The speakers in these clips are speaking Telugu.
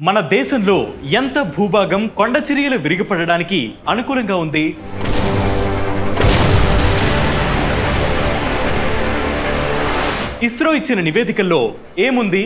మన దేశంలో ఎంత భూభాగం కొండచర్యలు విరిగిపడడానికి అనుకూలంగా ఉంది? ఇస్రో ఇచ్చిన నివేదికల్లో ఏముంది?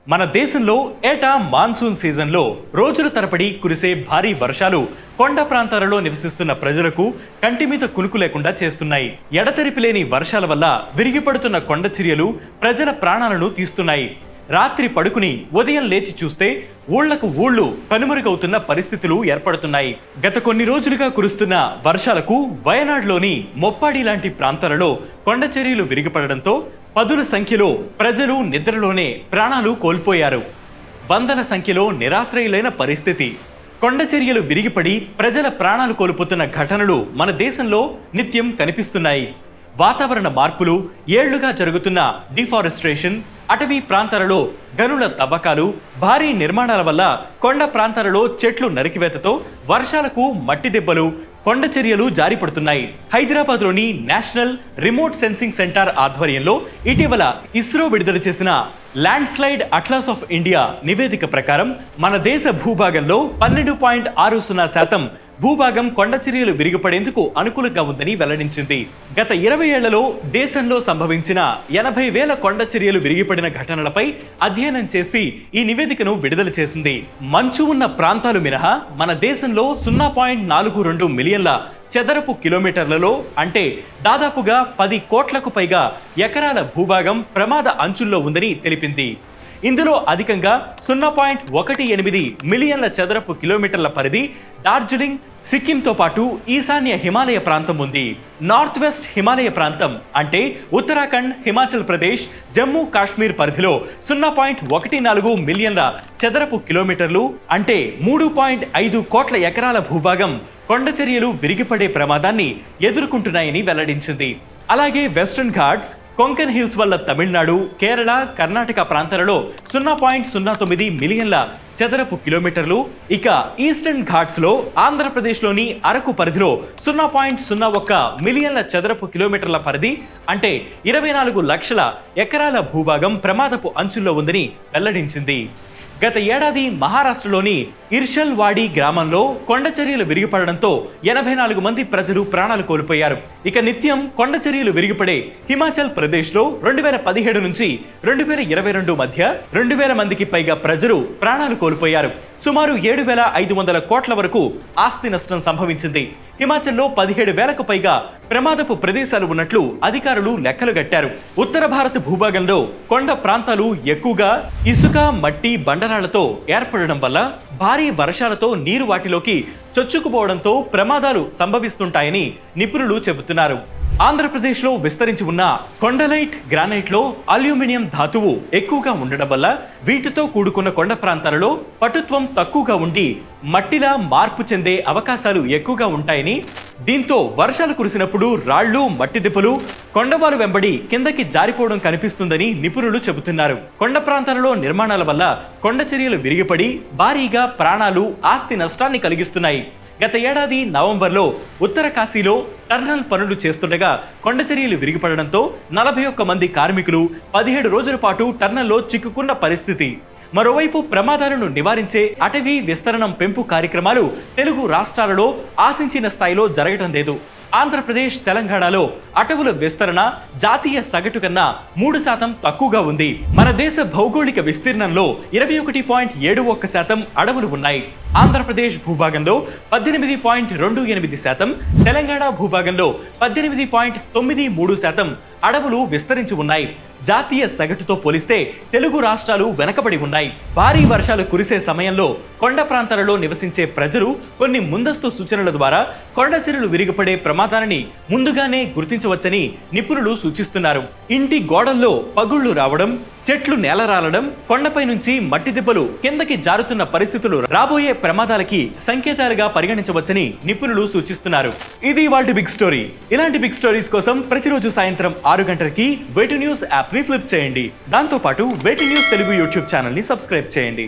మన దేశంలో ఏటా మాన్సూన్ సీజన్లో రోజుల తరబడి కురిసే భారీ వర్షాలు కొండ ప్రాంతాలలో నివసిస్తున్న ప్రజలకు కంటి మీద కునుకు లేకుండా చేస్తున్నాయి. ఎడతెరిపి లేని వర్షాల వల్ల విరిగిపడుతున్న కొండ చర్యలు ప్రజల ప్రాణాలను తీస్తున్నాయి. రాత్రి పడుకుని ఉదయం లేచి చూస్తే ఊళ్లకు ఊళ్ళు కనుమరుగవుతున్న పరిస్థితులు ఏర్పడుతున్నాయి. గత కొన్ని రోజులుగా కురుస్తున్న వర్షాలకు వయనాడ్లోని మొప్పాడి లాంటి ప్రాంతాలలో కొండ చర్యలు విరిగిపడడంతో పదుల సంఖ్యలో ప్రజలు నిద్రలోనే ప్రాణాలు కోల్పోయారు. వందల సంఖ్యలో నిరాశ్రయులైన పరిస్థితి. కొండ చర్యలు విరిగిపడి ప్రజల ప్రాణాలు కోల్పోతున్న ఘటనలు మన దేశంలో నిత్యం కనిపిస్తున్నాయి. వాతావరణ మార్పులు, ఏళ్లుగా జరుగుతున్న డిఫారెస్ట్రేషన్, అటవీ ప్రాంతాలలో గనుల తవ్వకాలు, భారీ నిర్మాణాల వల్ల కొండ ప్రాంతాలలో చెట్లు నరికివేతతో వర్షాలకు మట్టి దెబ్బలు, కొండ చర్యలు జారిపడుతున్నాయి. హైదరాబాద్లోని నేషనల్ రిమోట్ సెన్సింగ్ సెంటర్ ఆధ్వర్యంలో ఇటీవల ఇస్రో విడుదల చేసిన land slide atlas of India నివేదిక ప్రకారం మన దేశ భూభాగంలో 12.60% భూభాగం కొండ చర్యలు విరిగిపడేందుకు అనుకూలంగా ఉందని వెల్లడించింది. గత 20 ఏళ్లలో దేశంలో సంభవించిన 80,000 కొండ చర్యలు విరిగిపడిన ఘటనలపై అధ్యయనం చేసి ఈ నివేదికను విడుదల చేసింది. మంచు ఉన్న ప్రాంతాలు మినహా మన దేశంలో 0.42 మిలియన్ల చదరపు కిలోమీటర్లలో, అంటే దాదాపుగా 10 కోట్లకు పైగా ఎకరాల భూభాగం ప్రమాద అంచుల్లో ఉందని తెలిపింది. ఇందులో అధికంగా 0.18 మిలియన్ల చదరపు కిలోమీటర్ల పరిధి డార్జిలింగ్, సిక్కింతో పాటు ఈశాన్య హిమాలయ ప్రాంతం ఉంది. నార్త్ వెస్ట్ హిమాలయ ప్రాంతం అంటే ఉత్తరాఖండ్, హిమాచల్ ప్రదేశ్, జమ్మూ కాశ్మీర్ పరిధిలో 0.14 మిలియన్ల చదరపు కిలోమీటర్లు, అంటే 3.5 కోట్ల ఎకరాల భూభాగం కొండ చర్యలు విరిగిపడే ప్రమాదాన్ని ఎదుర్కొంటున్నాయని వెల్లడించింది. అలాగే వెస్టర్న్ ఘాట్స్, కొంకన్ హిల్స్ వల్ల తమిళనాడు, కేరళ, కర్ణాటక ప్రాంతాలలో 0.09 మిలియన్ల చదరపు కిలోమీటర్లు, ఇక ఈస్టర్న్ ఘాట్స్ లో ఆంధ్రప్రదేశ్లోని అరకు పరిధిలో 0.01 మిలియన్ల చదరపు కిలోమీటర్ల పరిధి, అంటే 24 లక్షల ఎకరాల భూభాగం ప్రమాదపు అంచుల్లో ఉందని వెల్లడించింది. గత ఏడాది మహారాష్ట్రలోని ఇర్షల్ వాడి గ్రామంలో కొండ చర్యలు విరిగిపడడంతో 84 మంది ప్రజలు ప్రాణాలు కోల్పోయారు. ఇక నిత్యం కొండ చర్యలు విరిగిపడే హిమాచల్ ప్రదేశ్లో 2017 నుంచి 2022 మధ్య 2000 మందికి పైగా ప్రజలు ప్రాణాలు కోల్పోయారు. సుమారు 7,500 కోట్ల వరకు ఆస్తి నష్టం సంభవించింది. హిమాచల్లో 17,000కు పైగా ప్రమాదపు ప్రదేశాలు ఉన్నట్లు అధికారులు లెక్కలు గట్టారు. ఉత్తర భారత భూభాగంలో కొండ ప్రాంతాలు ఎక్కువగా ఇసుక, మట్టి, బండరాళ్లతో ఏర్పడడం వల్ల భారీ వర్షాలతో నీరు వాటిలోకి చొచ్చుకుపోవడంతో ప్రమాదాలు సంభవిస్తుంటాయని నిపుణులు చెబుతున్నారు. ఆంధ్రప్రదేశ్లో విస్తరించి ఉన్న కొండలైట్, గ్రానైట్లో అల్యూమినియం ధాతువు ఎక్కువగా ఉండడం వల్ల వీటితో కూడుకున్న కొండ ప్రాంతాలలో పటుత్వం తక్కువగా ఉండి మట్టిలా మార్పు చెందే అవకాశాలు ఎక్కువగా ఉంటాయని, దీంతో వర్షాలు కురిసినప్పుడు రాళ్లు, మట్టి దిబ్బలు కొండవాలు వెంబడి కిందకి జారిపోవడం కనిపిస్తుందని నిపుణులు చెబుతున్నారు. కొండ ప్రాంతాలలో నిర్మాణాల వల్ల కొండ చర్యలు విరిగిపడి భారీగా ప్రాణాలు, ఆస్తి నష్టాన్ని కలిగిస్తున్నాయి. గత ఏడాది నవంబర్లో ఉత్తర కాశీలో టన్నల్ పనులు చేస్తుండగా కొండ చర్యలు విరిగిపడడంతో 41 మంది కార్మికులు 17 రోజుల పాటు టన్నల్లో చిక్కుకున్న పరిస్థితి. మరోవైపు ప్రమాదాలను నివారించే అటవీ విస్తరణం పెంపు కార్యక్రమాలు తెలుగు రాష్ట్రాలలో ఆశించిన స్థాయిలో జరగడం లేదు. ఆంధ్రప్రదేశ్, తెలంగాణలో అటవుల విస్తరణ జాతీయ సగటు కన్నా 3% తక్కువగా ఉంది. మన దేశ భౌగోళిక విస్తీర్ణంలో 21.71% అడవులు ఉన్నాయి. ఆంధ్రప్రదేశ్ భూభాగంలో 18.28%, తెలంగాణ భూభాగంలో 18.93% అడవులు విస్తరించి ఉన్నాయి. జాతీయ సగటుతో పోలిస్తే తెలుగు రాష్ట్రాలు వెనకబడి ఉన్నాయి. భారీ వర్షాలు కురిసే సమయంలో కొండ ప్రాంతాలలో నివసించే ప్రజలు కొన్ని ముందస్తు సూచనల ద్వారా కొండ చర్యలు విరిగిపడే ప్రమాదాన్ని ముందుగానే గుర్తించవచ్చని నిపుణులు సూచిస్తున్నారు. ఇంటి గోడల్లో పగుళ్లు రావడం, చెట్లు నేలరాలడం, కొండపై నుంచి మట్టి దిబ్బలు కిందకి జారుతున్న పరిస్థితులు రాబోయే ప్రమాదాలకి సంకేతాలుగా పరిగణించవచ్చని నిపుణులు సూచిస్తున్నారు. ఇది ఇవాల్టి బిగ్ స్టోరీ. ఇలాంటి బిగ్ స్టోరీస్ కోసం ప్రతిరోజు సాయంత్రం 6 గంటలకి వేటు న్యూస్ యాప్ ని ఫ్లిప్ చేయండి. దాంతో పాటు వేటు న్యూస్ తెలుగు యూట్యూబ్ ఛానల్ ని సబ్స్క్రైబ్ చేయండి.